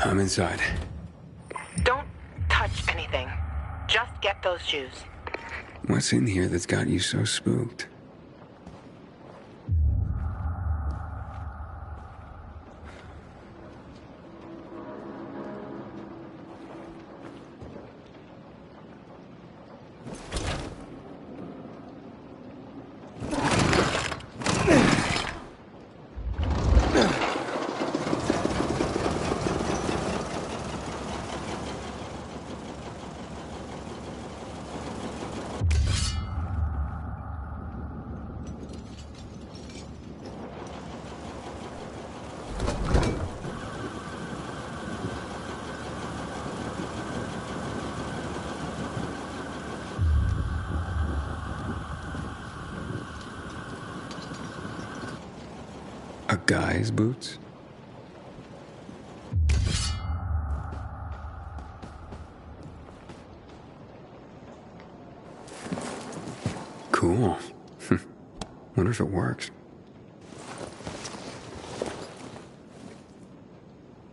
I'm inside. Don't touch anything. Just get those shoes. What's in here that's got you so spooked? A guy's boots? Cool. Wonder if it works.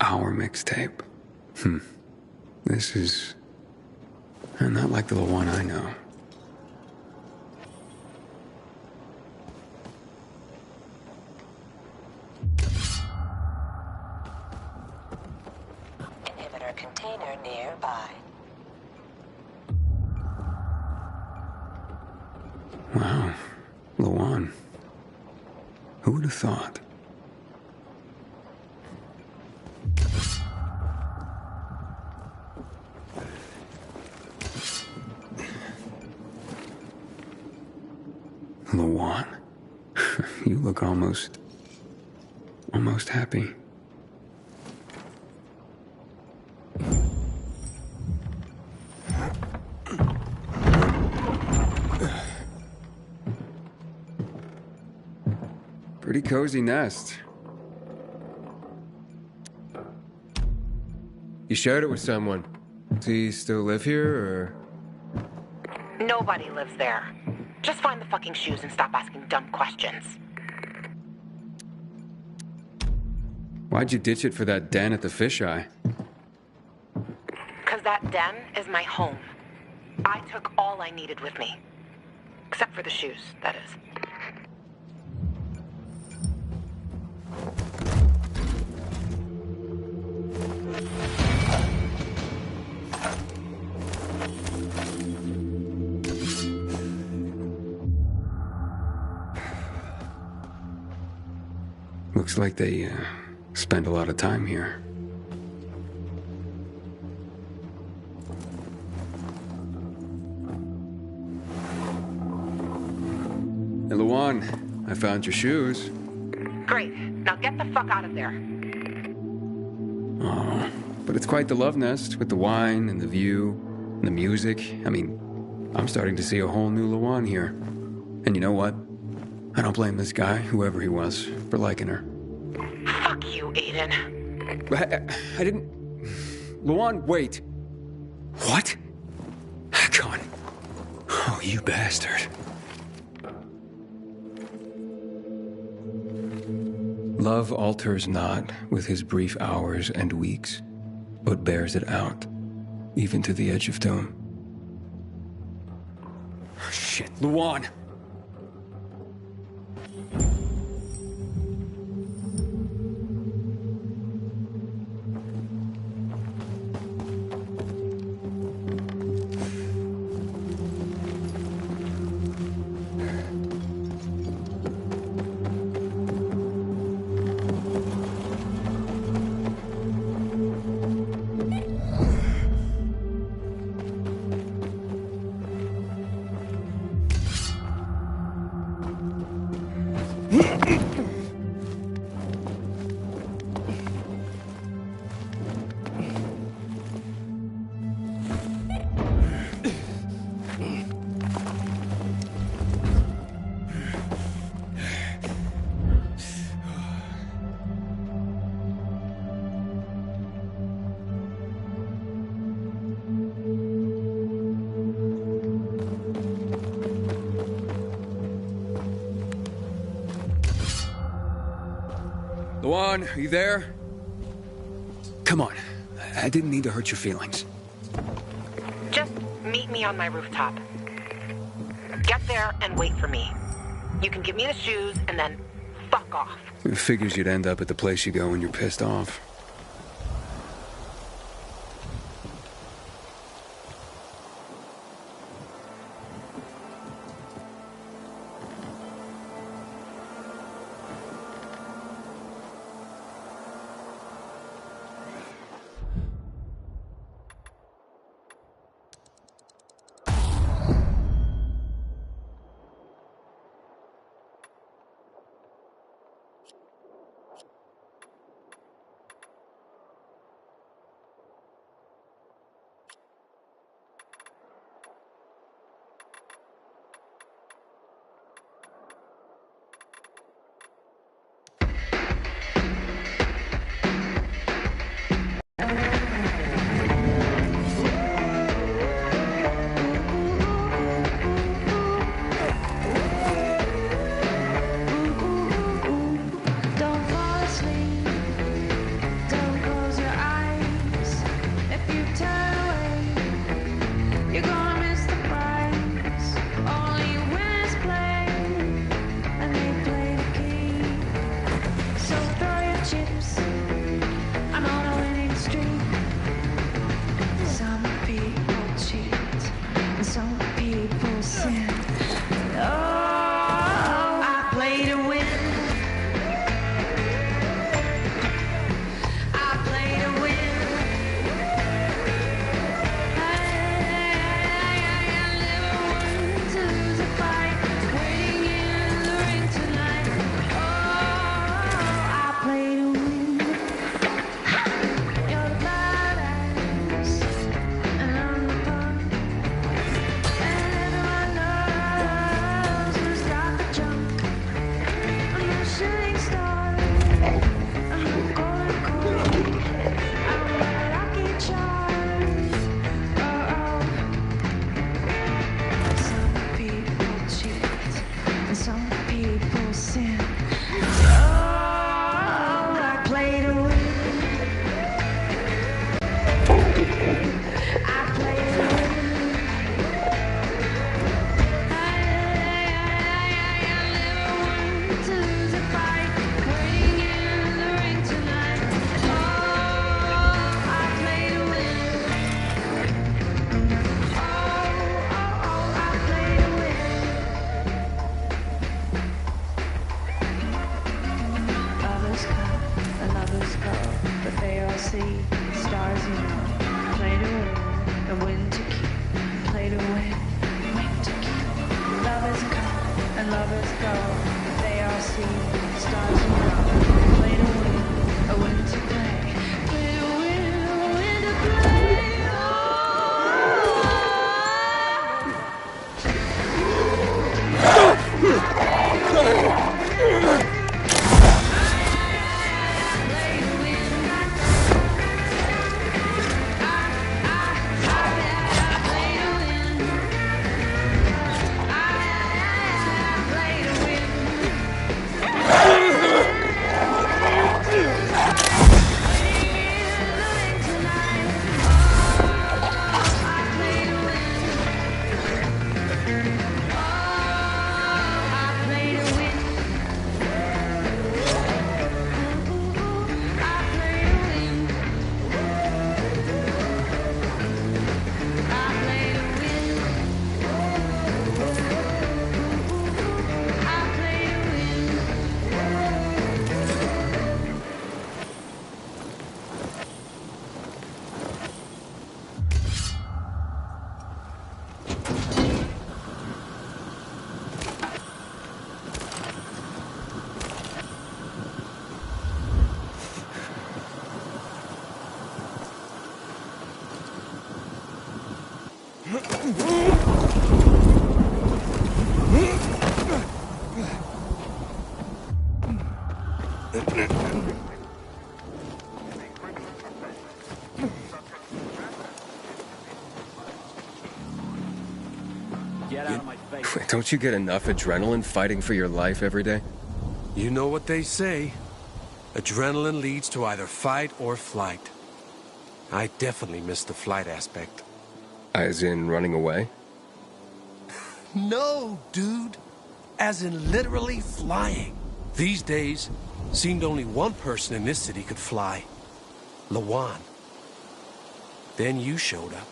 Our mixtape. This is not like the one I know. Container nearby. Wow. Lawan. Who would have thought? Lawan? You look almost happy. Pretty cozy nest. You shared it with someone. Does he still live here, or...? Nobody lives there. Just find the fucking shoes and stop asking dumb questions. Why'd you ditch it for that den at the fisheye? 'Cause that den is my home. I took all I needed with me. Except for the shoes, that is. Looks like they spend a lot of time here. Hey, Lawan, I found your shoes. Great. Now get the fuck out of there. Oh, but it's quite the love nest with the wine and the view and the music. I mean, I'm starting to see a whole new Lawan here. And you know what? I don't blame this guy, whoever he was, for liking her. Fuck you, Aiden. I didn't... Lawan, wait. What? Con. Oh, you bastard. Love alters not with his brief hours and weeks, but bears it out, even to the edge of doom. Oh, shit, Lawan! Lawan, are you there? Come on, I didn't mean to hurt your feelings. Just meet me on my rooftop. Get there and wait for me. You can give me the shoes and then fuck off. It figures you'd end up at the place you go when you're pissed off. Get out of my face. Don't you get enough adrenaline fighting for your life every day? You know what they say. Adrenaline leads to either fight or flight. I definitely missed the flight aspect. As in running away? No, dude. As in literally flying. These days, seemed only one person in this city could fly. Lawan. Then you showed up.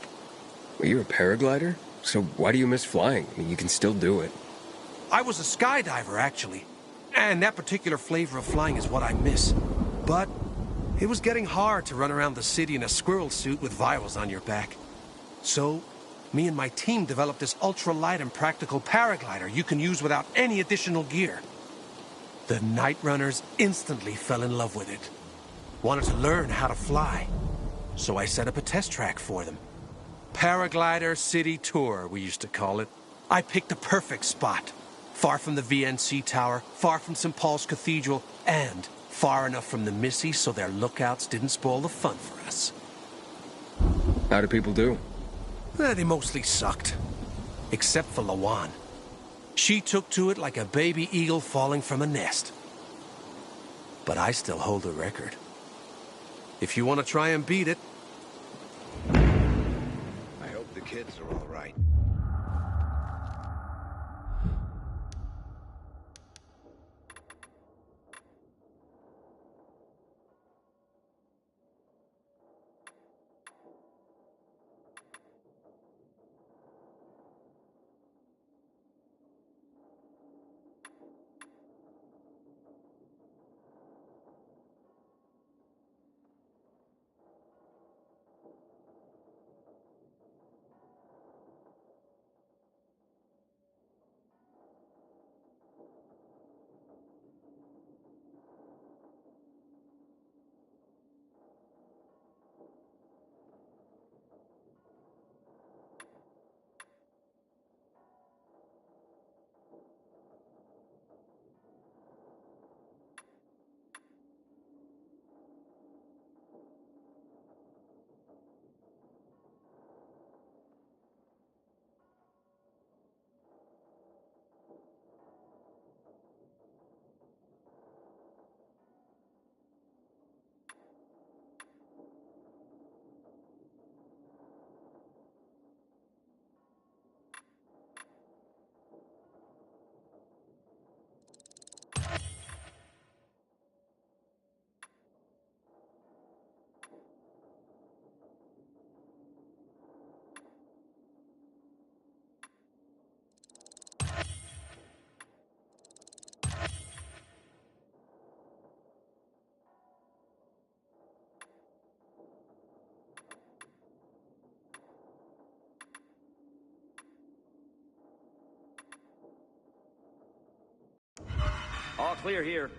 Well, you're a paraglider? So why do you miss flying? I mean, you can still do it. I was a skydiver, actually. And that particular flavor of flying is what I miss. But it was getting hard to run around the city in a squirrel suit with virals on your back. So, me and my team developed this ultra-light and practical paraglider you can use without any additional gear. The Night Runners instantly fell in love with it. Wanted to learn how to fly. So I set up a test track for them. Paraglider City Tour, we used to call it. I picked the perfect spot. Far from the VNC Tower, far from St. Paul's Cathedral, and far enough from the Missy so their lookouts didn't spoil the fun for us. How do people do? They mostly sucked. Except for Lawan. She took to it like a baby eagle falling from a nest. But I still hold the record. If you want to try and beat it... I hope the kids are all right. All clear here.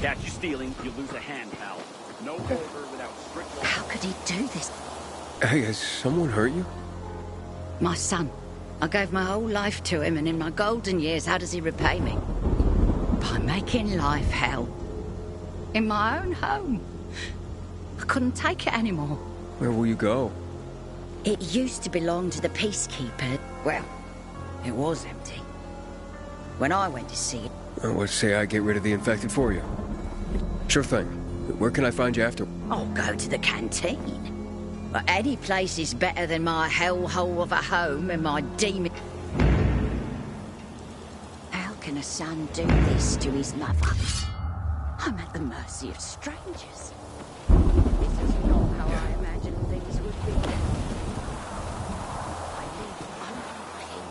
Catch you stealing, you lose a hand, pal. No over without strict law. How could he do this? Hey, has someone hurt you? My son. I gave my whole life to him, and in my golden years, how does he repay me? By making life hell. In my own home. I couldn't take it anymore. Where will you go? It used to belong to the peacekeeper. Well, it was empty. When I went to see it... Let's say I get rid of the infected for you. Sure thing. Where can I find you after? I'll go to the canteen. But any place is better than my hellhole of a home and my demon... How can a son do this to his mother? I'm at the mercy of strangers. This is not how I imagined things would be. I live under him,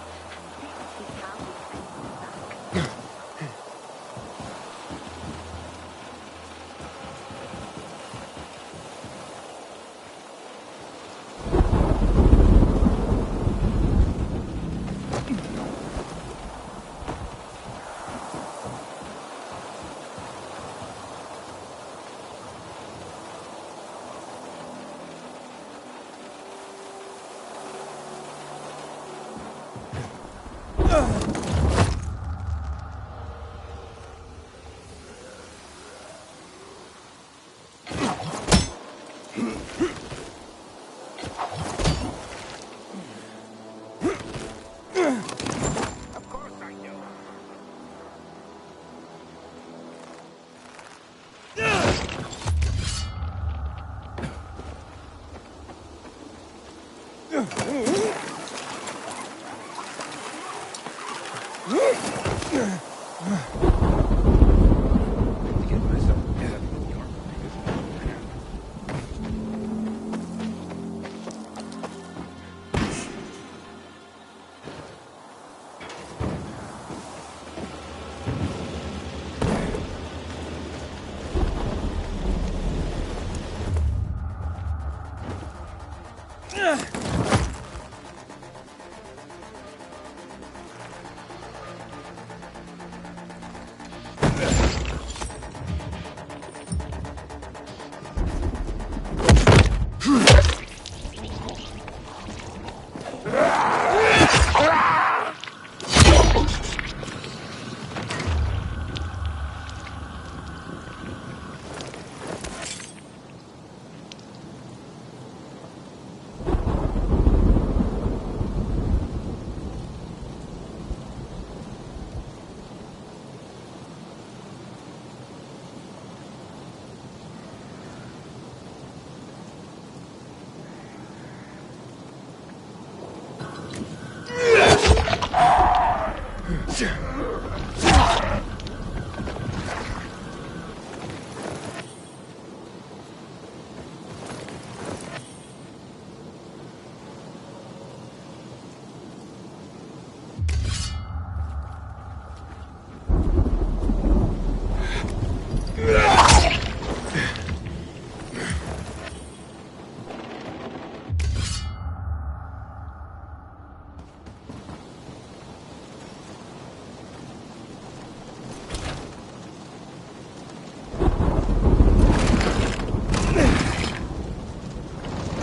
and this is how he pays me back.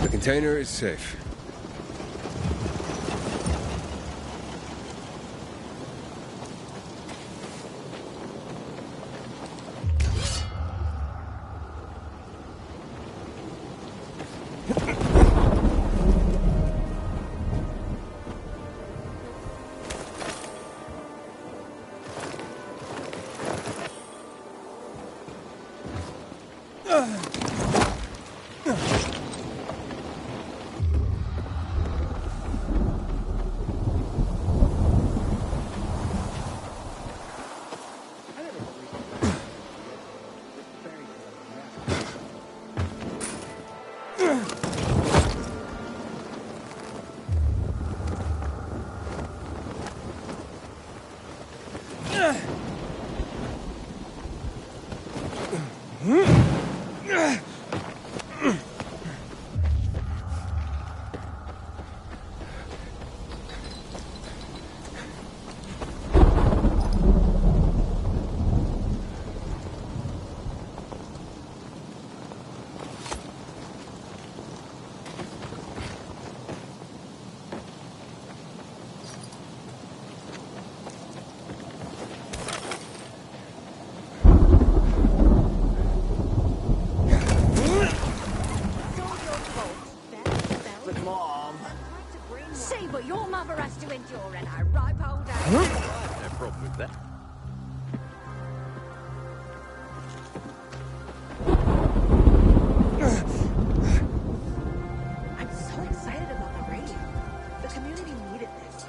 The container is safe. See what your mother has to endure in her ripe old age. No problem with that. I'm so excited about the radio. The community needed this.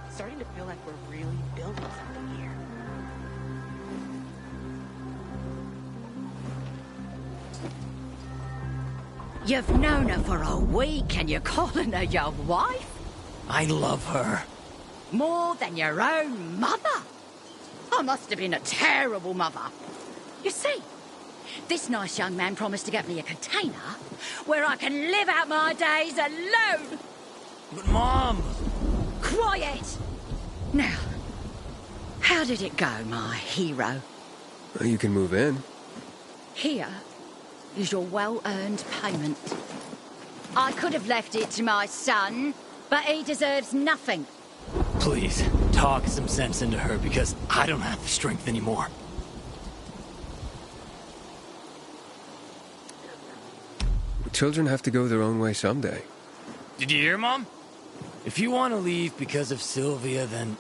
It's starting to feel like we're really building something here. You've known her for a week and you're calling her your wife? I love her. More than your own mother? I must have been a terrible mother. You see, this nice young man promised to get me a container where I can live out my days alone. But Mom! Quiet! Now, how did it go, my hero? You can move in. Here is your well-earned payment. I could have left it to my son, but he deserves nothing. Please, talk some sense into her because I don't have the strength anymore. Children have to go their own way someday. Did you hear, Mom? If you want to leave because of Sylvia, then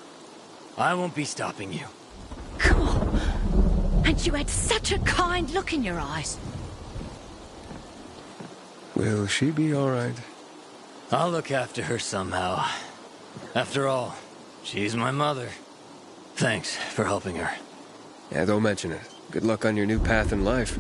I won't be stopping you. Cool. And you had such a kind look in your eyes. Will she be all right? I'll look after her somehow. After all, she's my mother. Thanks for helping her. Yeah, don't mention it. Good luck on your new path in life.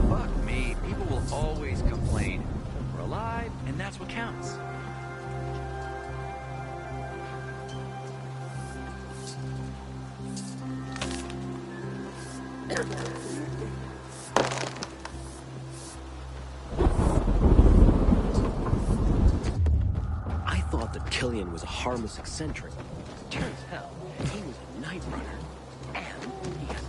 Fuck me, people will always complain. We're alive, and that's what counts. I thought that Killian was a harmless eccentric. Turns out, he was a night runner. And he has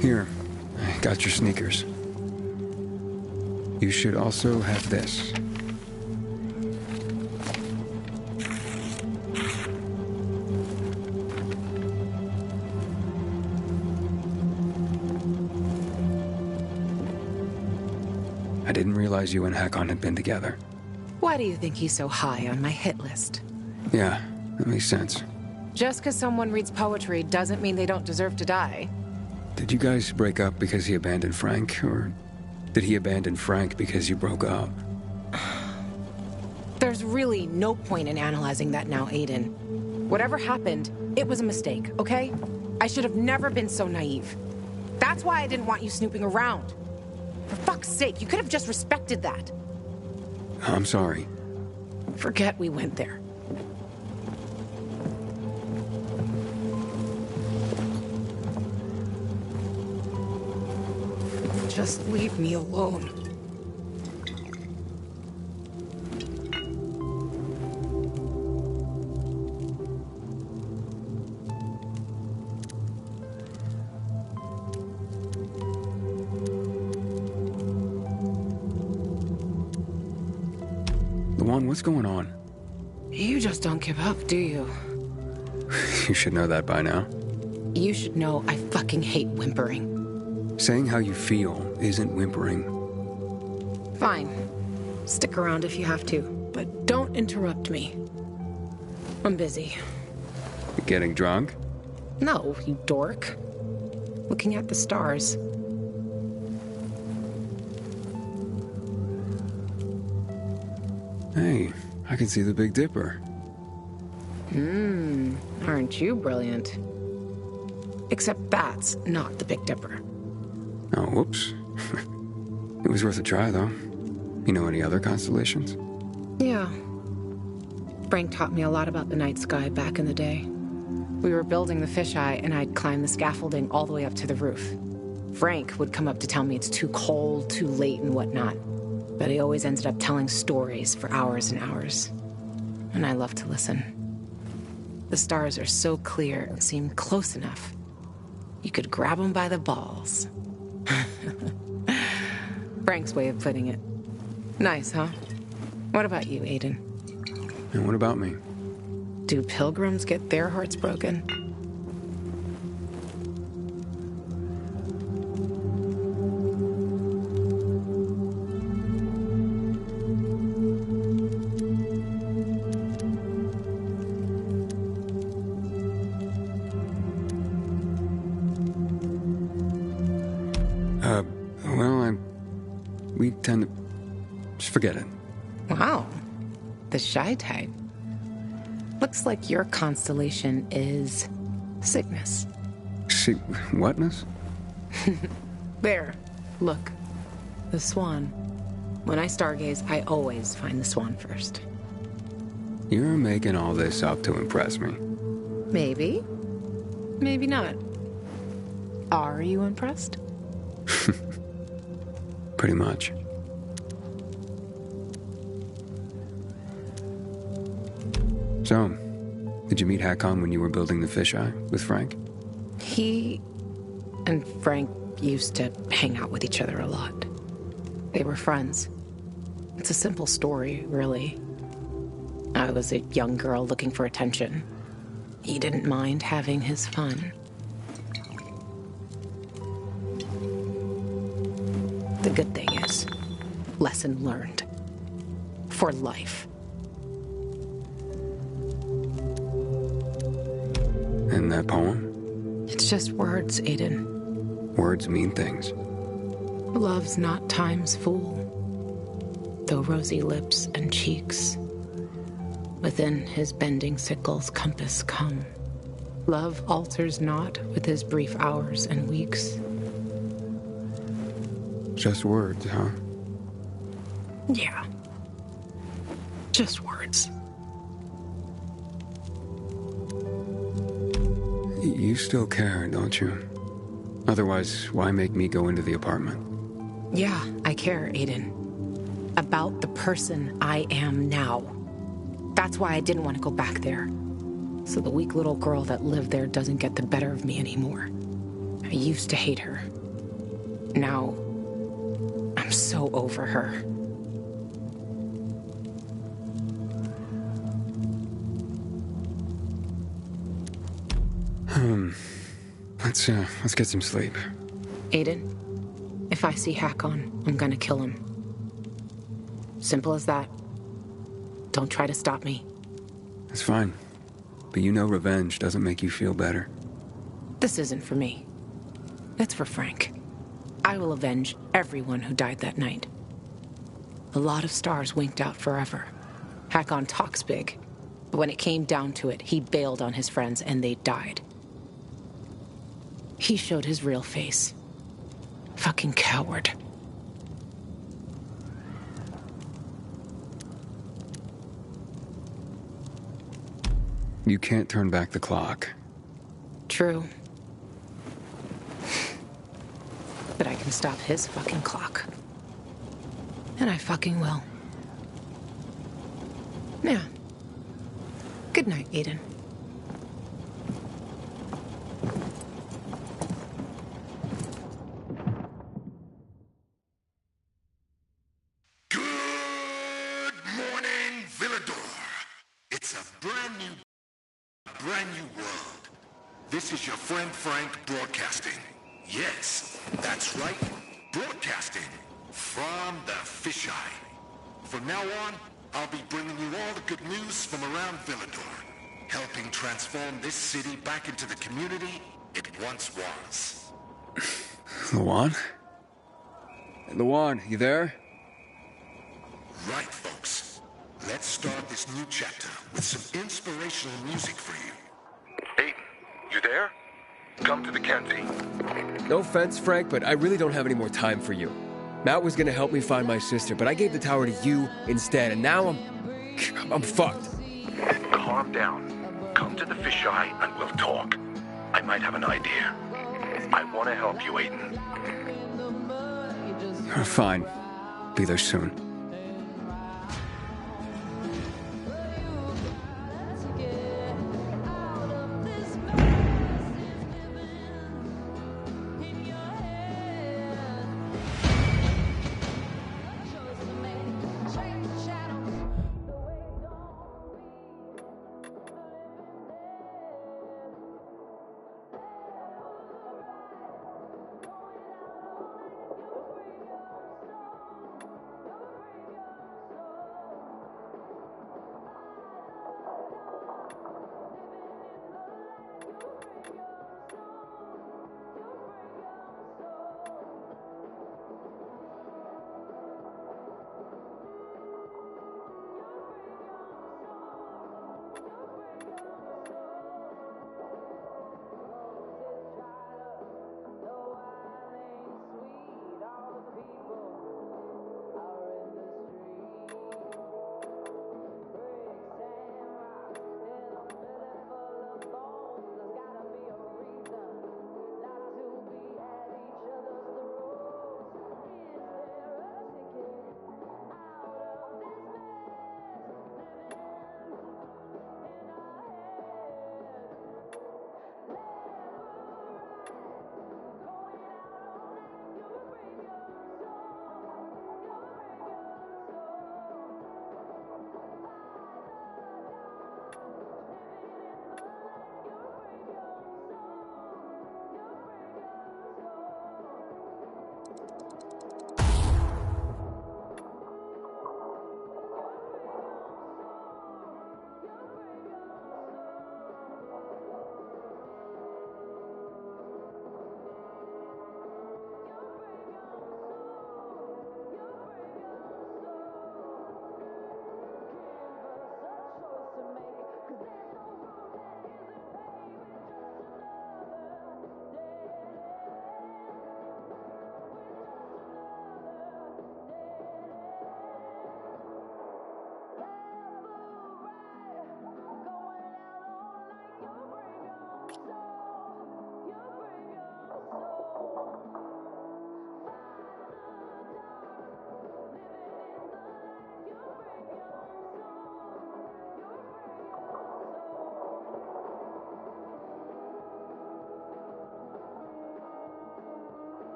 Here, I got your sneakers. You should also have this. I didn't realize you and Hakon had been together. Why do you think he's so high on my hit list? Yeah, that makes sense. Just because someone reads poetry doesn't mean they don't deserve to die. Did you guys break up because he abandoned Frank, or did he abandon Frank because you broke up? There's really no point in analyzing that now, Aiden. Whatever happened, it was a mistake, okay? I should have never been so naive. That's why I didn't want you snooping around. For fuck's sake, you could have just respected that. I'm sorry. Forget we went there. Just leave me alone. Luan, what's going on? You just don't give up, do you? You should know that by now. You should know I fucking hate whimpering. Saying how you feel isn't whimpering. Fine. Stick around if you have to, but don't interrupt me. I'm busy. Getting drunk? No, you dork. Looking at the stars. Hey, I can see the Big Dipper. Aren't you brilliant? Except that's not the Big Dipper. Oh, whoops. It was worth a try, though. You know any other constellations? Yeah. Frank taught me a lot about the night sky back in the day. We were building the fisheye, and I'd climb the scaffolding all the way up to the roof. Frank would come up to tell me it's too cold, too late, and whatnot. But he always ended up telling stories for hours and hours. And I love to listen. The stars are so clear and seem close enough. You could grab them by the balls. Frank's way of putting it. Nice, huh? What about you, Aiden? And what about me? Do pilgrims get their hearts broken? Well, we tend to... Just forget it. Wow. The shy type. Looks like your constellation is Cygnus. Whatness? There. Look. The swan. When I stargaze, I always find the swan first. You're making all this up to impress me. Maybe. Maybe not. Are you impressed? Pretty much. So, did you meet Hakon when you were building the fisheye with Frank? He and Frank used to hang out with each other a lot. They were friends. It's a simple story, really. I was a young girl looking for attention. He didn't mind having his fun. The good thing is, lesson learned. For life. And that poem? It's just words, Aiden. Words mean things. Love's not time's fool. Though rosy lips and cheeks within his bending sickle's compass come. Love alters not with his brief hours and weeks. Just words, huh? Yeah. Just words. You still care, don't you? Otherwise, why make me go into the apartment? Yeah, I care, Aiden. About the person I am now. That's why I didn't want to go back there. So the weak little girl that lived there doesn't get the better of me anymore. I used to hate her. Now, I'm so over her. Let's get some sleep. Aiden, if I see Hakon, I'm gonna kill him. Simple as that. Don't try to stop me. It's fine. But you know revenge doesn't make you feel better. This isn't for me. It's for Frank. I will avenge everyone who died that night. A lot of stars winked out forever. Hakon talks big, but when it came down to it, he bailed on his friends and they died. He showed his real face. Fucking coward. You can't turn back the clock. True. But I can stop his fucking clock. And I fucking will. Yeah. Good night, Aiden. Good morning, Villador. It's a brand new world. This is your friend Frank broadcasting. Yes, that's right. Broadcasting from the fisheye. From now on, I'll be bringing you all the good news from around Villador, helping transform this city back into the community it once was. Luan? Luan, you there? Right, folks. Let's start this new chapter with some inspirational music for you. Aiden, you there? Come to the canteen. No offense, Frank, but I really don't have any more time for you. Matt was gonna help me find my sister, but I gave the tower to you instead, and now I'm fucked. Calm down. Come to the fisheye and we'll talk. I might have an idea. I want to help you, Aiden. Fine. Be there soon.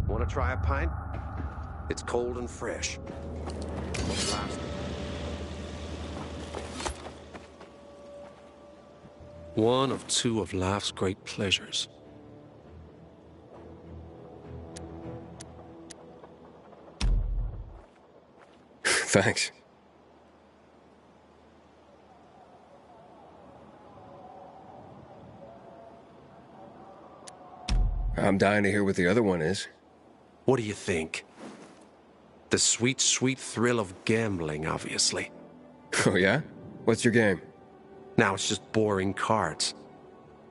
Want to try a pint? It's cold and fresh. One of two of life's great pleasures. Thanks. I'm dying to hear what the other one is. What do you think? The sweet, sweet thrill of gambling, obviously. Oh, yeah? What's your game? Now it's just boring cards.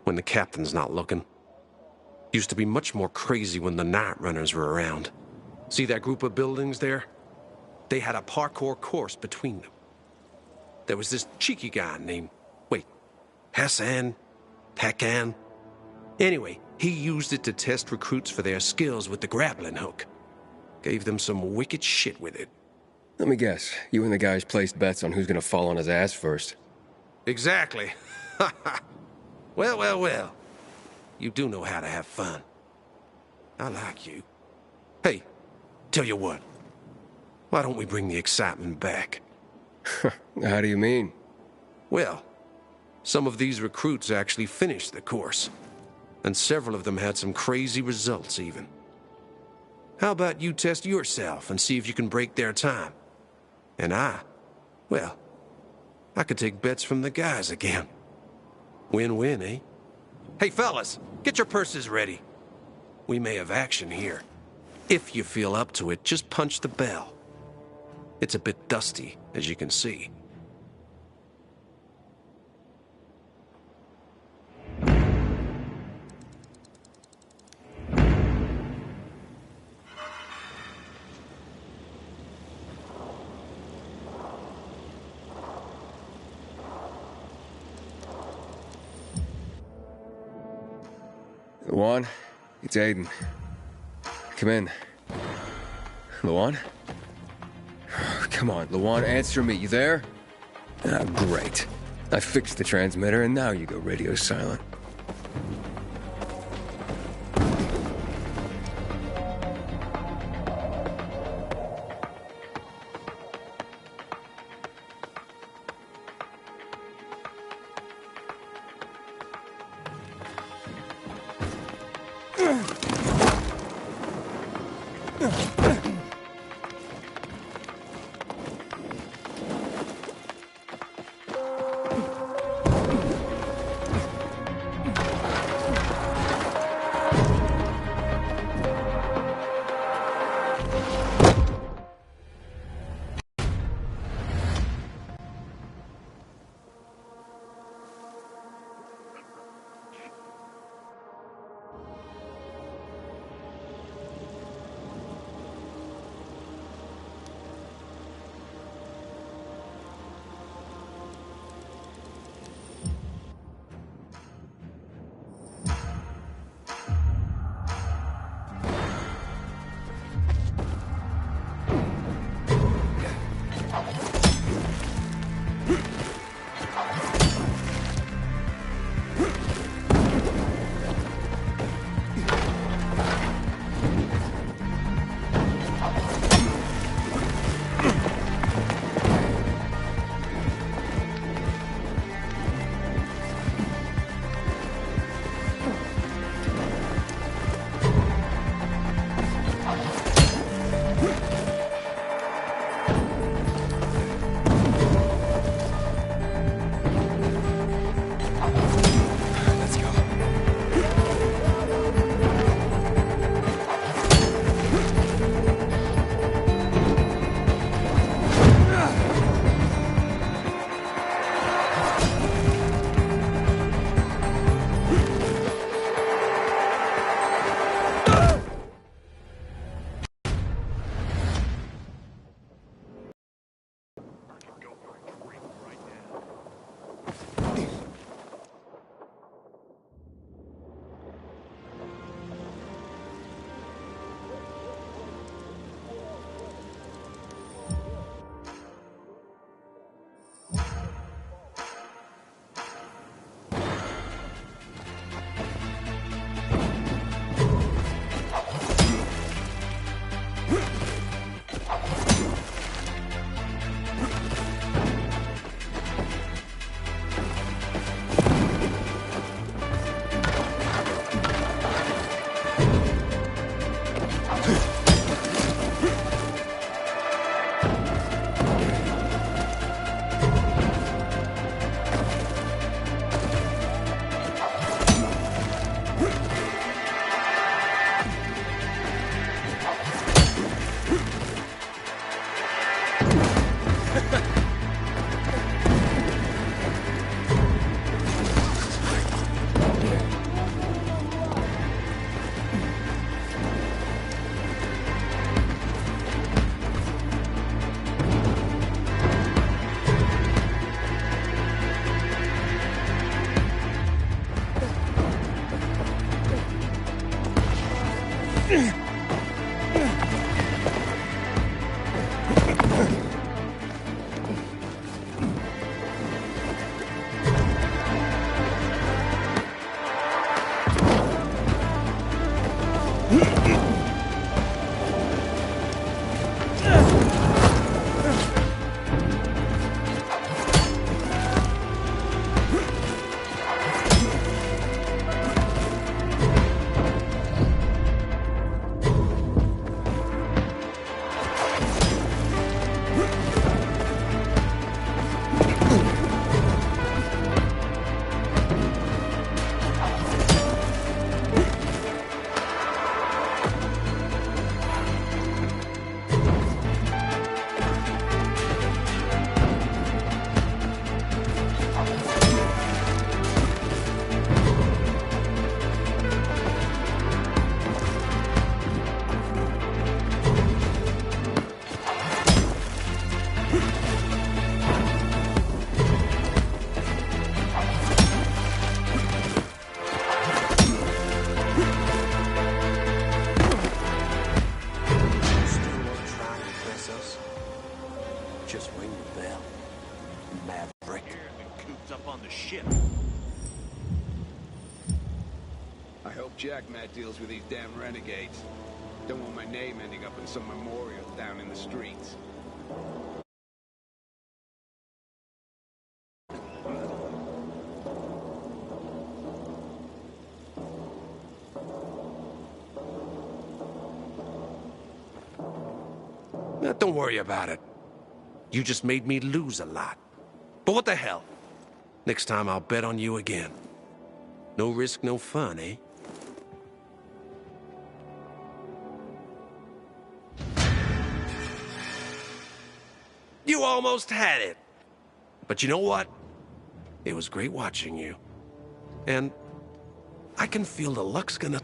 When the captain's not looking. Used to be much more crazy when the night runners were around. See that group of buildings there? They had a parkour course between them. There was this cheeky guy named... Hassan? Hakan? Anyway, he used it to test recruits for their skills with the grappling hook. Gave them some wicked shit with it. Let me guess. You and the guys placed bets on who's gonna fall on his ass first. Exactly. Well. You do know how to have fun. I like you. Hey, tell you what. Why don't we bring the excitement back? How do you mean? Well, some of these recruits actually finished the course. And several of them had some crazy results, even. How about you test yourself and see if you can break their time? And I could take bets from the guys again. Win-win, eh? Hey, fellas, get your purses ready. We may have action here. If you feel up to it, just punch the bell. It's a bit dusty, as you can see. Luan, it's Aiden. Come in. Luan? Come on, Luan, answer me. You there? Ah, great. I fixed the transmitter, and now you go radio silent. Just ring the bell, Maverick. Here and cooped up on the ship. I hope Jack Matt deals with these damn renegades. Don't want my name ending up in some memorial down in the streets. Now, don't worry about it. You just made me lose a lot. But what the hell? Next time I'll bet on you again. No risk, no fun, eh? You almost had it. But you know what? It was great watching you. And I can feel the luck's gonna...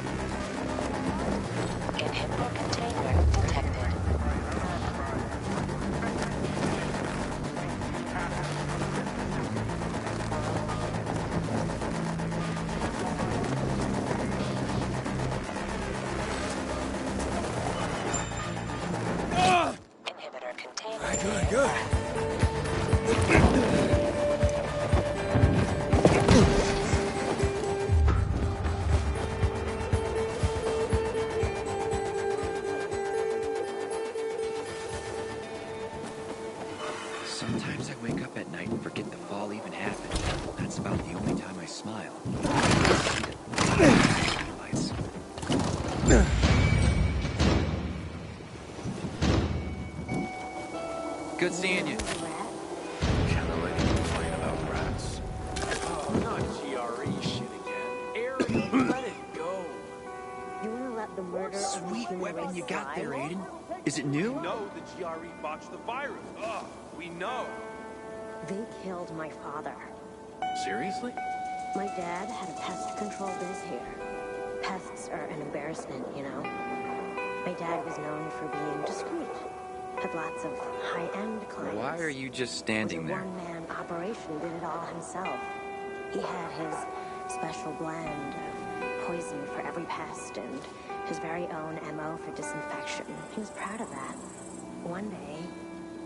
Inhibitor container detected. Inhibitor container. Good. Sometimes I wake up at night and forget the fall even happened. That's about the only time I smile. Lights. Good seeing you. Kinda like to complain about rats. Oh, not GRE shit again. Ariel, let it go. You wanna let the murder of the Sweet human weapon race you got slide? there, Aiden. Is it new? We know the GRE botched the virus. Ugh, we know. They killed my father. Seriously? My dad had a pest control biz here. Pests are an embarrassment, you know? My dad was known for being discreet. Had lots of high-end clients. Why are you just standing there? It was a one-man operation, did it all himself. He had his special blend of poison for every pest and his very own MO for disinfection. He was proud of that. One day,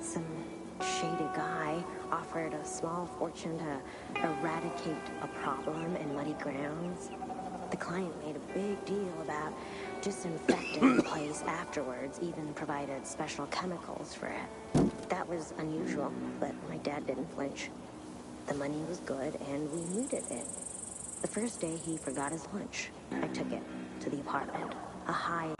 some shady guy offered a small fortune to eradicate a problem in muddy grounds. The client made a big deal about disinfecting the place afterwards, even provided special chemicals for it. That was unusual, but my dad didn't flinch. The money was good, and we needed it. The first day he forgot his lunch. I took it to the apartment. A high...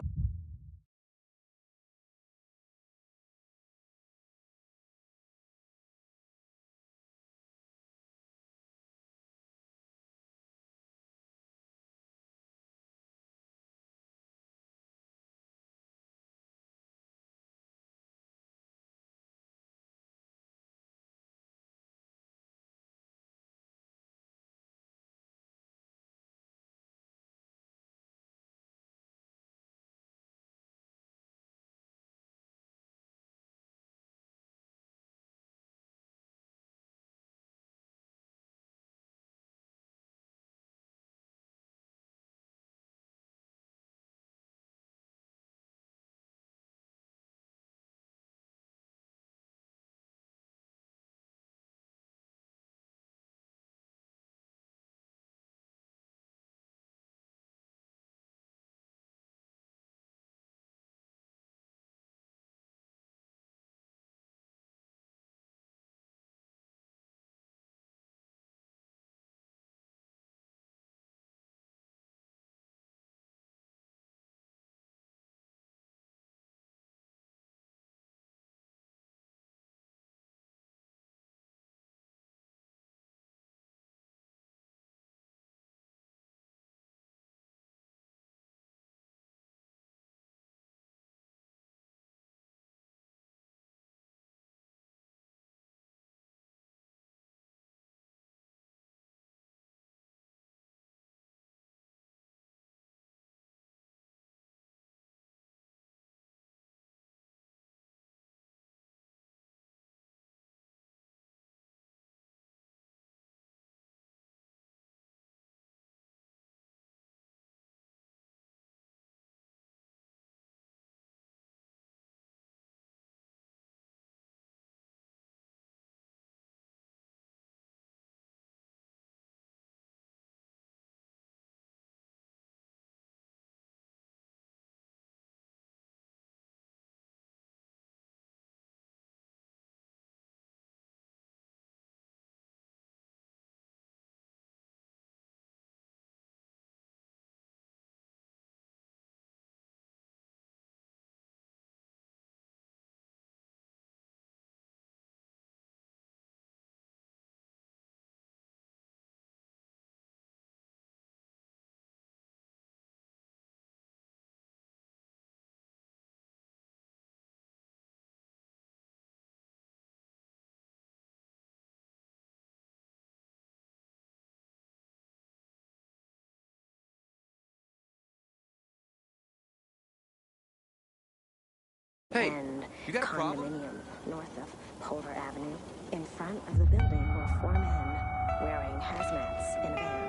Hey, and you got a problem? condominium north of Polar Avenue. In front of the building were 4 men wearing hazmats in a van.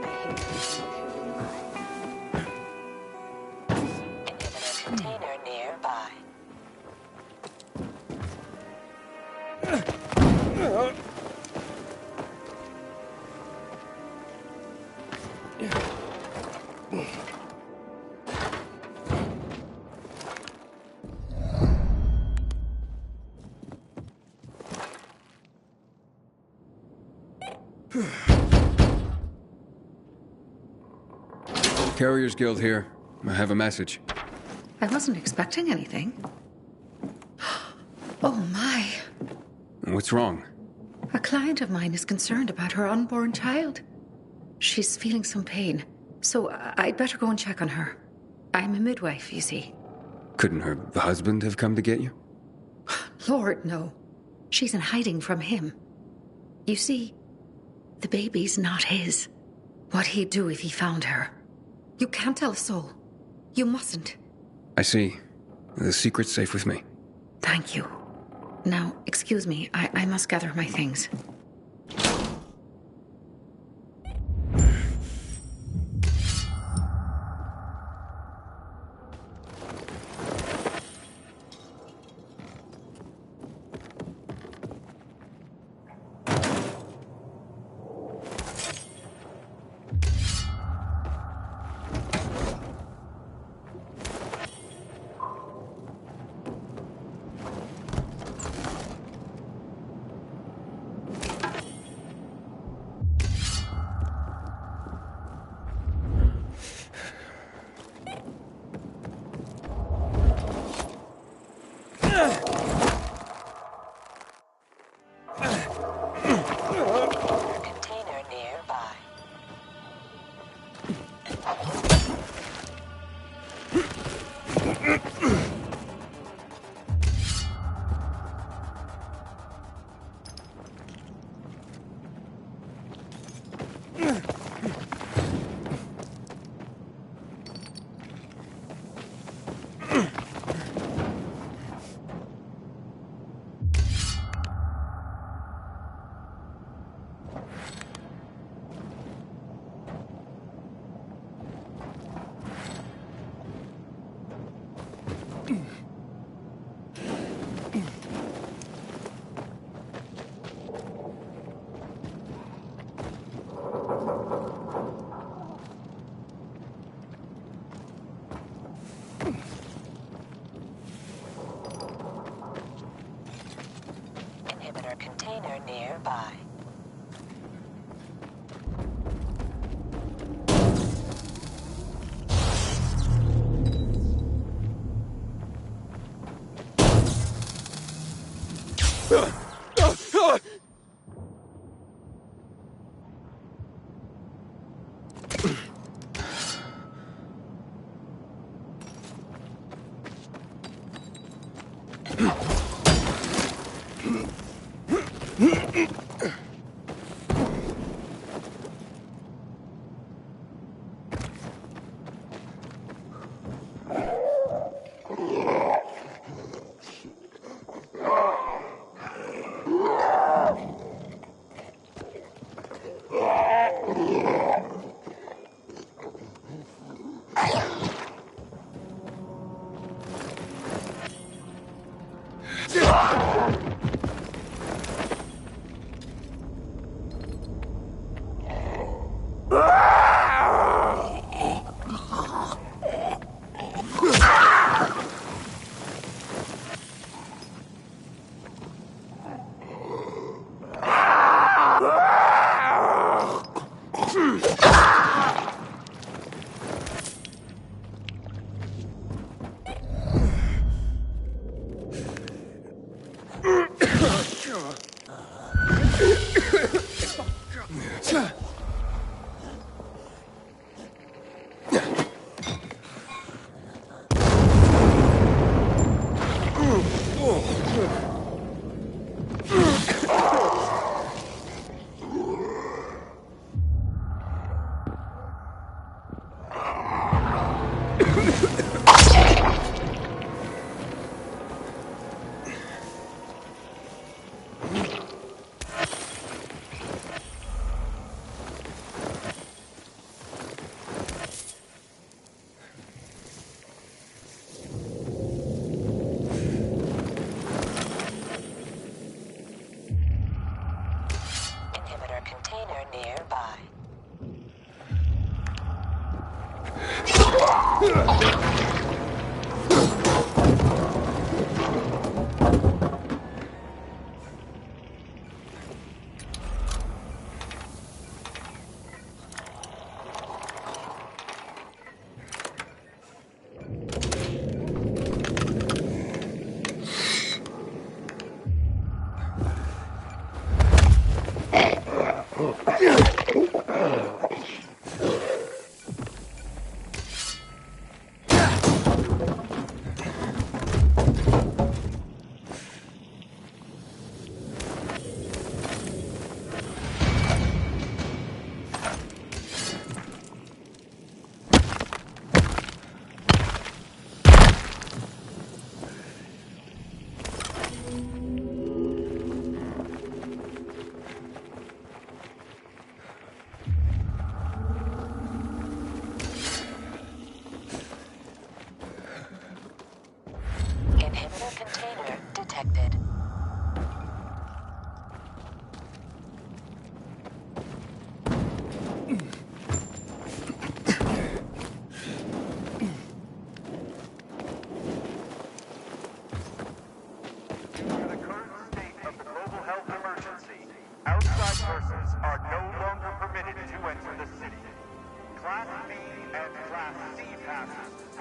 I hate this motion Inhibitor container nearby. Carriers Guild here. I have a message. I wasn't expecting anything. Oh my. What's wrong? A client of mine is concerned about her unborn child. She's feeling some pain, so I'd better go and check on her. I'm a midwife, you see. Couldn't her husband have come to get you? Lord, no. She's in hiding from him. You see, the baby's not his. What he'd do if he found her. You can't tell a soul. You mustn't. I see. The secret's safe with me. Thank you. Now, excuse me, I must gather my things. Container nearby. Inhibitor container nearby. Inhibitor container nearby.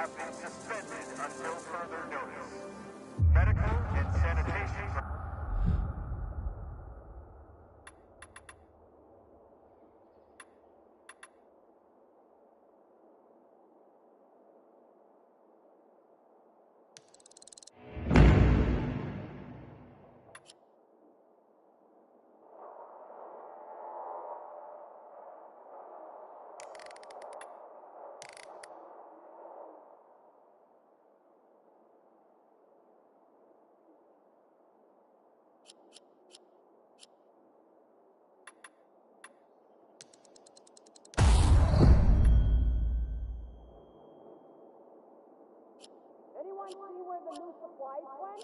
have been suspended until further notice. Medical and sanitation... Anyone see where the new supplies went?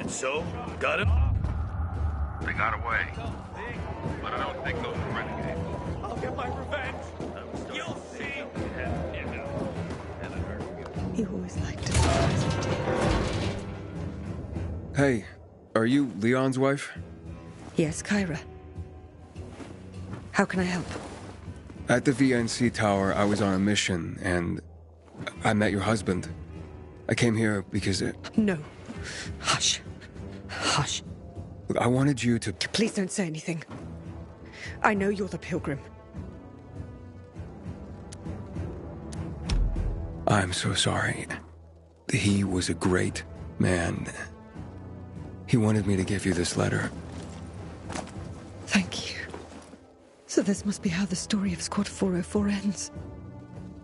So, got him? They got away. But I don't think those are renegades. I'll get my revenge. You'll see. You always liked to surprise me, dear. Hey, are you Leon's wife? Yes, Kyra. How can I help? At the VNC tower, I was on a mission, and I met your husband. I came here because No. Hush. Hush. Look, I wanted you to... Please don't say anything. I know you're the Pilgrim. I'm so sorry. He was a great man. He wanted me to give you this letter. Thank you. So this must be how the story of Squad 404 ends.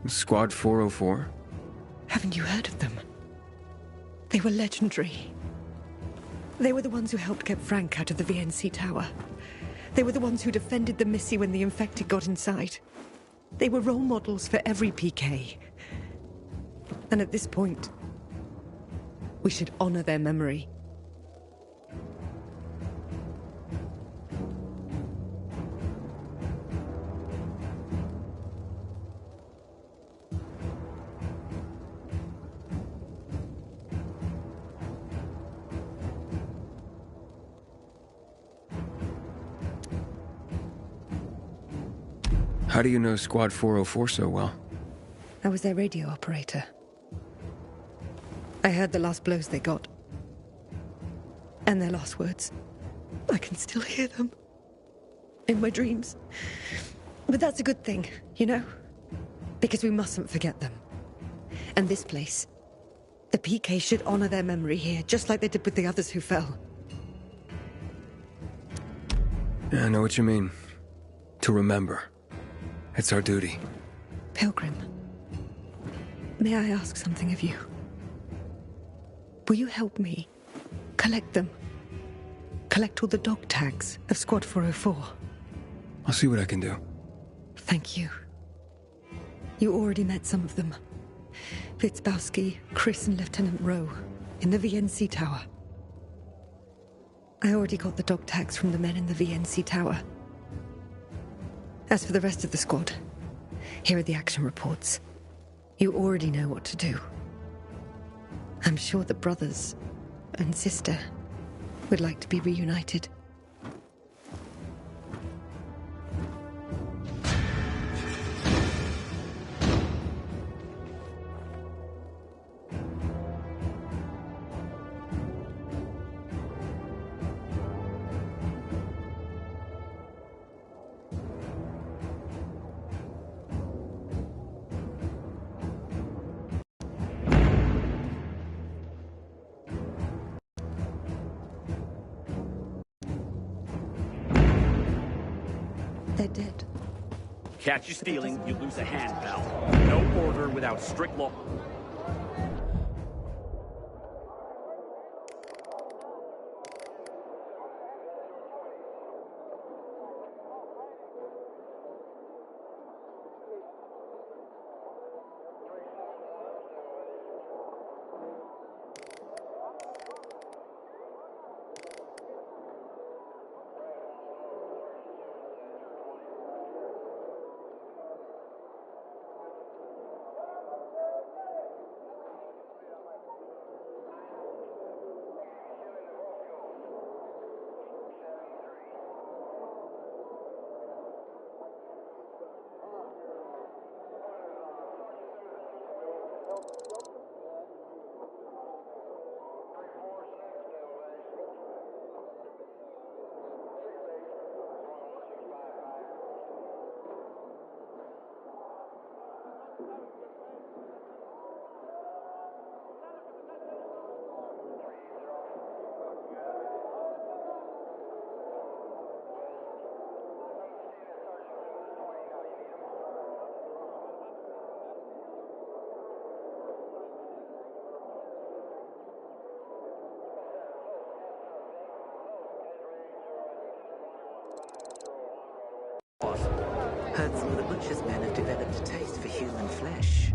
Squad 404? Haven't you heard of them? They were legendary. They were the ones who helped get Frank out of the VNC tower. They were the ones who defended the Missy when the infected got inside. They were role models for every PK. And at this point, we should honor their memory. How do you know Squad 404 so well? I was their radio operator. I heard the last blows they got. And their last words. I can still hear them. In my dreams. But that's a good thing, you know? Because we mustn't forget them. And this place, the PK should honor their memory here, just like they did with the others who fell. Yeah, I know what you mean. To remember. It's our duty. Pilgrim, may I ask something of you? Will you help me collect them? Collect all the dog tags of Squad 404? I'll see what I can do. Thank you. You already met some of them. Fitzbowski, Chris and Lieutenant Rowe in the VNC Tower. I already got the dog tags from the men in the VNC Tower. As for the rest of the squad, here are the action reports. You already know what to do. I'm sure the brothers and sister would like to be reunited. They're dead. Catch you stealing, you lose a hand, pal. No order without strict law. Heard some of the butcher's men have developed a taste for human flesh.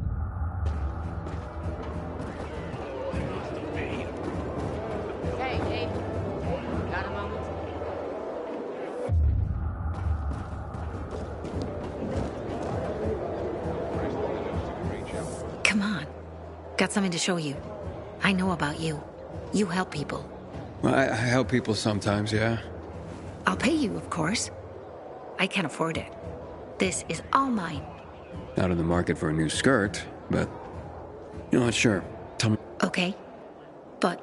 Hey, Dave. Got a moment? Come on. Got something to show you. I know about you. You help people. Well, I help people sometimes, yeah. I'll pay you, of course. I can't afford it. This is all mine. Not in the market for a new skirt, but... You know what, sure. Tell me... Okay. But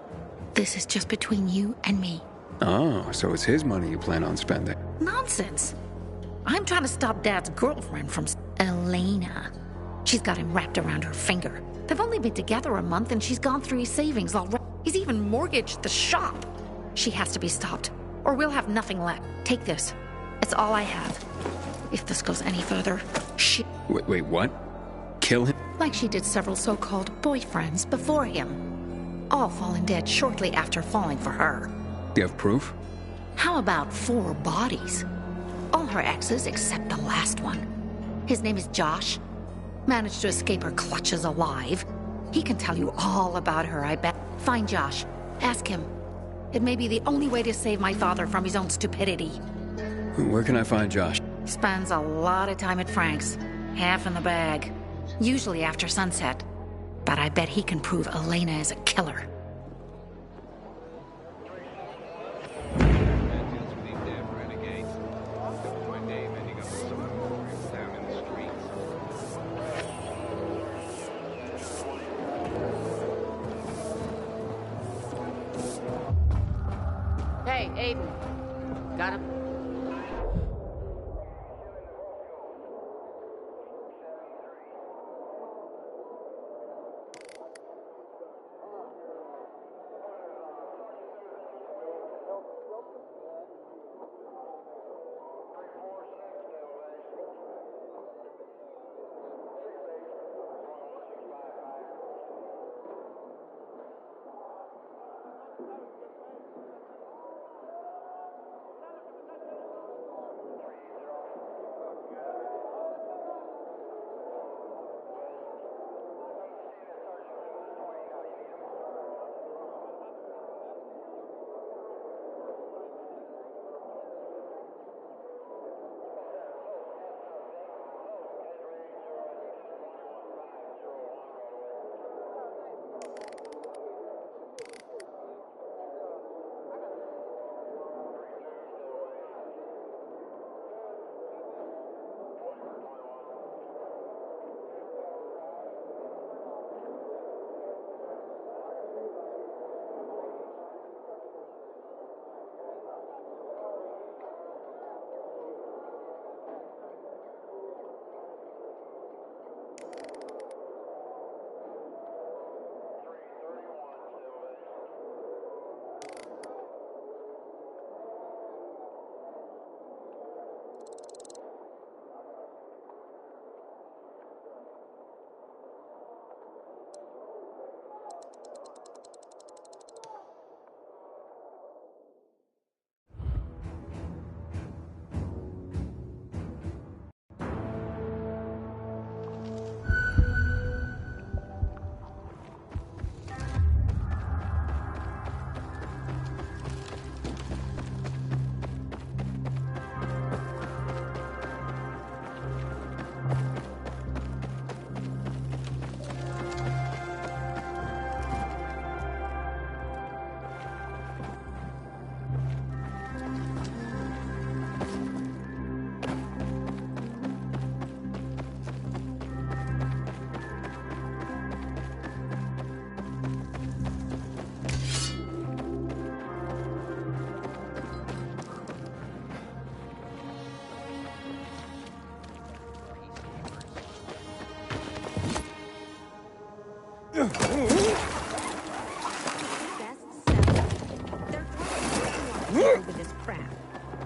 this is just between you and me. Oh, so it's his money you plan on spending. Nonsense. I'm trying to stop Dad's girlfriend from... Elena. She's got him wrapped around her finger. They've only been together a month and she's gone through his savings already. He's even mortgaged the shop. She has to be stopped, or we'll have nothing left. Take this. It's all I have. If this goes any further, Wait, what? Kill him? like she did several so-called boyfriends before him. All fallen dead shortly after falling for her. Do you have proof? How about 4 bodies? All her exes except the last one. His name is Josh. Managed to escape her clutches alive. He can tell you all about her, I bet. Find Josh. Ask him. It may be the only way to save my father from his own stupidity. Where can I find Josh? Spends a lot of time at Frank's. Half in the bag. Usually after sunset. But I bet he can prove Elena is a killer. Aiden. Got him?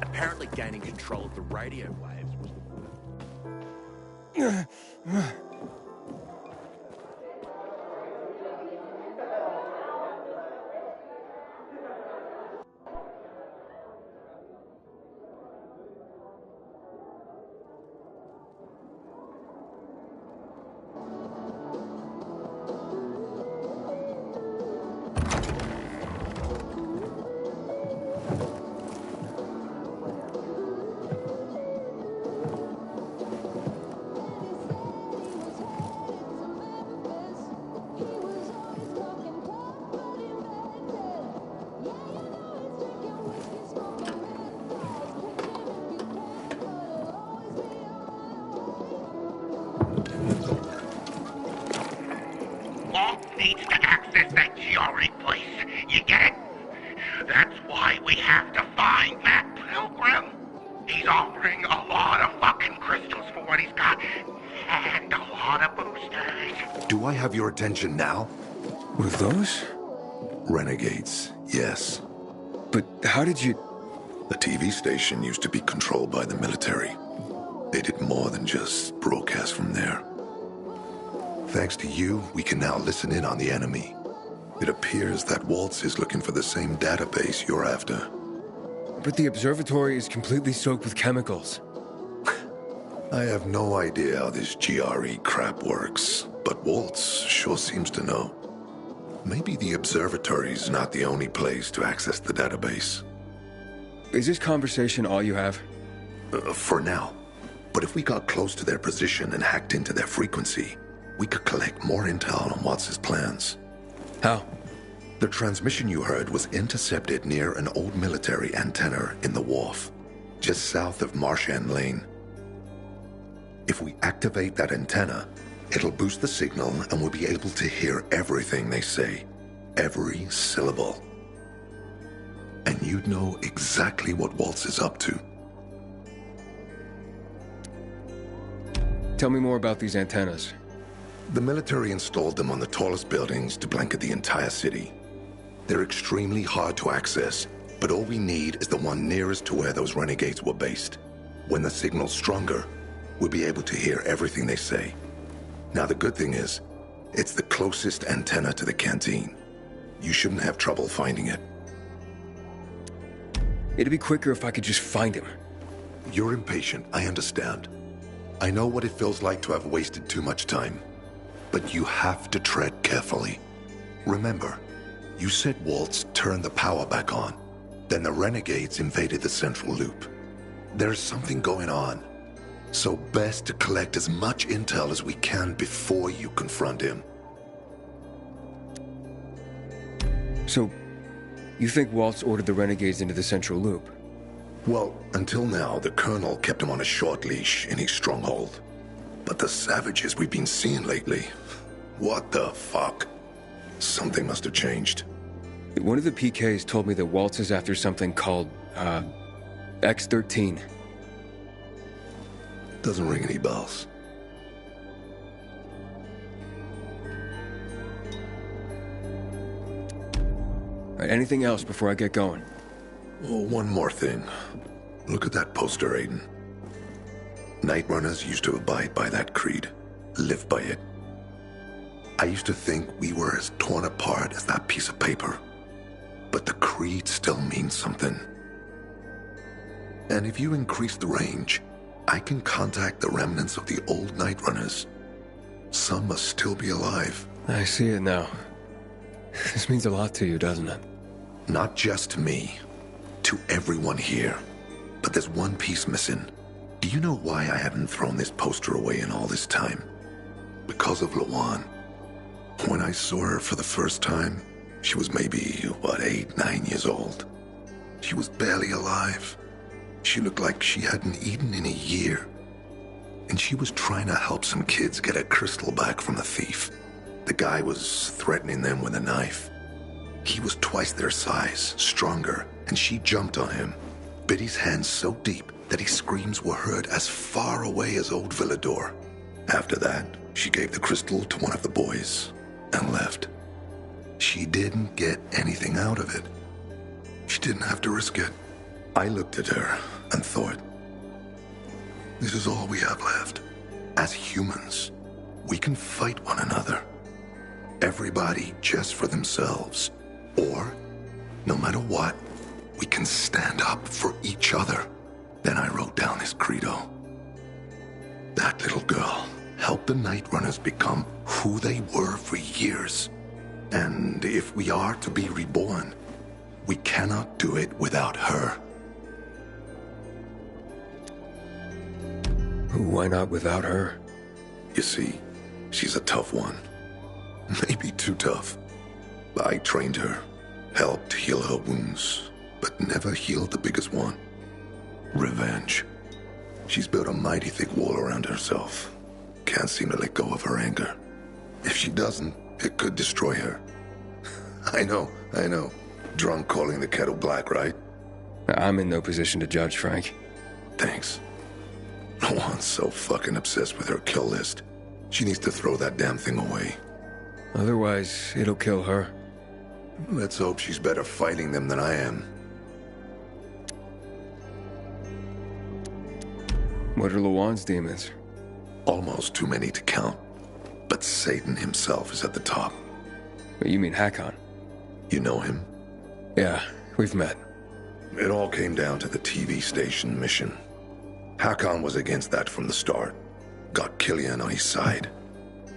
Apparently gaining control of the radio waves was Walt needs to access that GRE place. You get it? That's why we have to find Matt Pilgrim. He's offering a lot of fucking crystals for what he's got, and a lot of boosters. Do I have your attention now? With those? Renegades, yes. But how did you... The TV station used to be controlled by the military. They did more than just broadcast from there. Thanks to you, we can now listen in on the enemy. It appears that Waltz is looking for the same database you're after. But the observatory is completely soaked with chemicals. I have no idea how this GRE crap works, but Waltz sure seems to know. Maybe the observatory's not the only place to access the database. Is this conversation all you have? For now. But if we got close to their position and hacked into their frequency, we could collect more intel on Watts' plans. How? The transmission you heard was intercepted near an old military antenna in the wharf, just south of Marchand Lane. If we activate that antenna, it'll boost the signal and we'll be able to hear everything they say. Every syllable. and you'd know exactly what Waltz is up to. Tell me more about these antennas. The military installed them on the tallest buildings to blanket the entire city. They're extremely hard to access, but all we need is the one nearest to where those renegades were based. When the signal's stronger, we'll be able to hear everything they say. Now the good thing is, it's the closest antenna to the canteen. You shouldn't have trouble finding it. It'd be quicker if I could just find him. You're impatient, I understand. I know what it feels like to have wasted too much time. But you have to tread carefully. Remember, you said Waltz turned the power back on. Then the renegades invaded the central loop. There's something going on. So best to collect as much intel as we can before you confront him. So, you think Waltz ordered the renegades into the central loop? Well, until now, the Colonel kept him on a short leash in his stronghold. But the savages we've been seeing lately, what the fuck? Something must have changed. One of the PKs told me that Waltz is after something called, X-13. Doesn't ring any bells. All right, anything else before I get going? Oh, one more thing. Look at that poster, Aiden. Night Runners used to abide by that creed, live by it. I used to think we were as torn apart as that piece of paper. But the creed still means something. And if you increase the range, I can contact the remnants of the old Night Runners. Some must still be alive. I see it now. This means a lot to you, doesn't it? Not just to me. To everyone here. But there's one piece missing. Do you know why I haven't thrown this poster away in all this time? Because of Lawan. When I saw her for the first time, she was maybe, 8, 9 years old. She was barely alive. She looked like she hadn't eaten in a year. And she was trying to help some kids get a crystal back from the thief. The guy was threatening them with a knife. He was twice their size, stronger, and she jumped on him, bit his hand so deep that his screams were heard as far away as Old Villador. After that, she gave the crystal to one of the boys and left. She didn't get anything out of it. She didn't have to risk it. I looked at her and thought, this is all we have left. As humans, we can fight one another. Everybody just for themselves. Or, no matter what, we can stand up for each other. Then I wrote down this credo. That little girl helped the Night Runners become who they were for years. And if we are to be reborn, we cannot do it without her. Why not without her? You see, she's a tough one. Maybe too tough. I trained her, helped heal her wounds, but never healed the biggest one. Revenge. She's built a mighty thick wall around herself. Can't seem to let go of her anger. If she doesn't, it could destroy her. I know. Drunk calling the kettle black, right? I'm in no position to judge, Frank. Thanks. Lawan's so fucking obsessed with her kill list. She needs to throw that damn thing away. Otherwise, it'll kill her. Let's hope she's better fighting them than I am. What are Lawan's demons? Almost too many to count. But Satan himself is at the top. You mean Hakon? You know him? Yeah, we've met. It all came down to the TV station mission. Hakon was against that from the start. Got Killian on his side.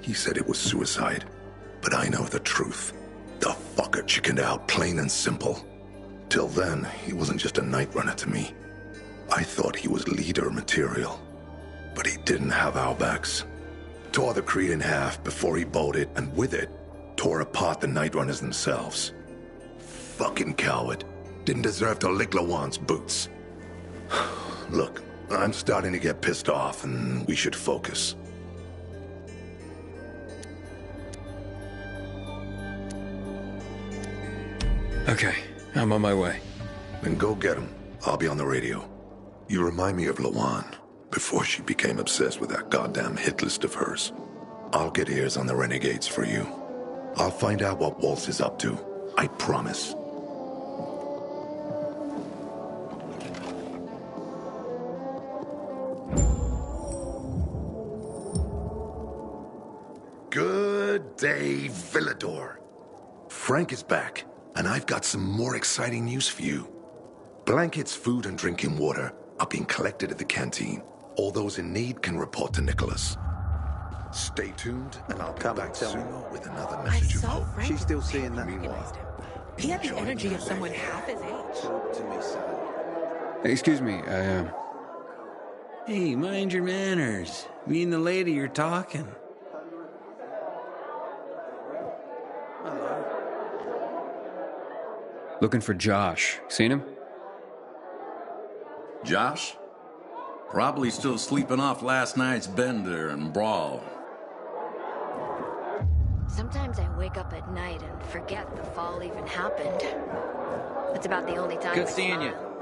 He said it was suicide. But I know the truth. The fucker chickened out, plain and simple. Till then, he wasn't just a night runner to me. I thought he was leader material. But he didn't have our backs. Tore the Creed in half before he bolted, and with it, tore apart the Night Runners themselves. Fucking coward. Didn't deserve to lick Lawan's boots. Look, I'm starting to get pissed off, and we should focus. Okay, I'm on my way. Then go get him. I'll be on the radio. You remind me of Lawan, before she became obsessed with that goddamn hit list of hers. I'll get ears on the renegades for you. I'll find out what Waltz is up to. I promise. Good day, Villador. Frank is back, and I've got some more exciting news for you. Blankets, food, and drinking water are being collected at the canteen. All those in need can report to Nicholas. Stay tuned, and I'll come back soon with another message of hope. She's still seeing that. Meanwhile, He had the energy of someone half his age. Talk to me, son. Hey, excuse me, Hey, mind your manners. Me and the lady you're talking. looking for Josh. Seen him? Josh? Probably still sleeping off last night's bender and brawl. Sometimes I wake up at night and forget the fall even happened. That's about the only time Good I seeing smile. you.